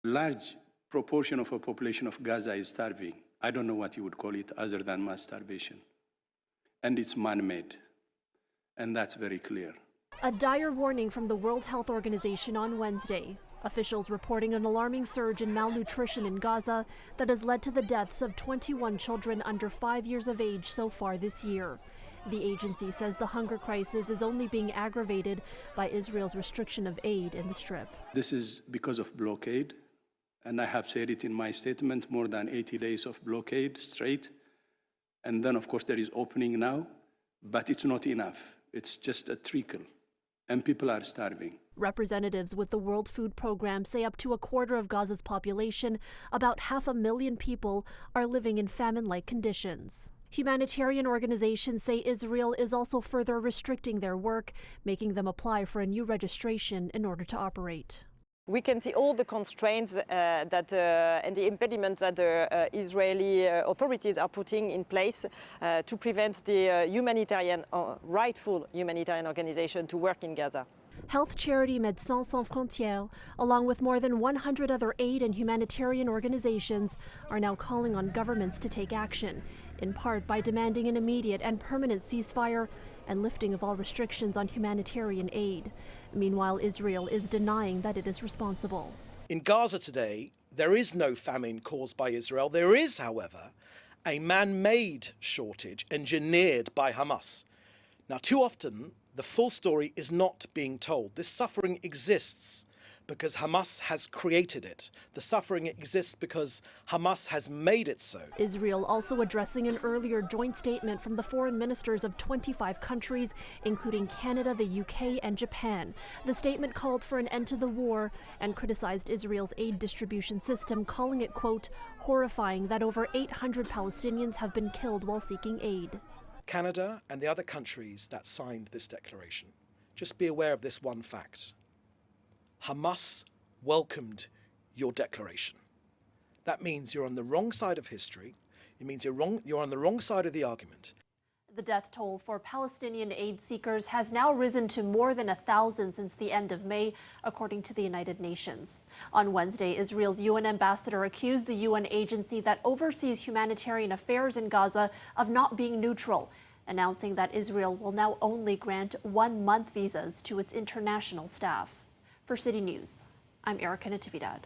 Large proportion of a population of Gaza is starving. I don't know what you would call it other than mass starvation. And it's man-made. And that's very clear. A dire warning from the World Health Organization on Wednesday. Officials reporting an alarming surge in malnutrition in Gaza that has led to the deaths of 21 children under 5 years of age so far this year. The agency says the hunger crisis is only being aggravated by Israel's restriction of aid in the Strip. This is because of blockade, and I have said it in my statement, more than 80 days of blockade straight. And then, of course, there is opening now, but it's not enough. It's just a trickle, and people are starving. Representatives with the World Food Program say up to a quarter of Gaza's population, about 500,000 people, are living in famine-like conditions. Humanitarian organizations say Israel is also further restricting their work, making them apply for a new registration in order to operate. We can see all the constraints and the impediments that the Israeli authorities are putting in place to prevent the rightful humanitarian organization to work in Gaza. Health charity Médecins Sans Frontières, along with more than 100 other aid and humanitarian organizations, are now calling on governments to take action, in part by demanding an immediate and permanent ceasefire and lifting of all restrictions on humanitarian aid. Meanwhile, Israel is denying that it is responsible. In Gaza today, there is no famine caused by Israel. There is, however, a man-made shortage engineered by Hamas. Now, too often, the full story is not being told. This suffering exists because Hamas has created it. The suffering exists because Hamas has made it so. Israel also addressing an earlier joint statement from the foreign ministers of 25 countries, including Canada, the UK, and Japan. The statement called for an end to the war and criticized Israel's aid distribution system, calling it, quote, horrifying that over 800 Palestinians have been killed while seeking aid. Canada and the other countries that signed this declaration, just be aware of this one fact. Hamas welcomed your declaration. That means you're on the wrong side of history. It means you're on the wrong side of the argument. The death toll for Palestinian aid seekers has now risen to more than 1,000 since the end of May, according to the United Nations. On Wednesday, Israel's UN ambassador accused the UN agency that oversees humanitarian affairs in Gaza of not being neutral, announcing that Israel will now only grant 1-month visas to its international staff. For City News, I'm Erica Natividad.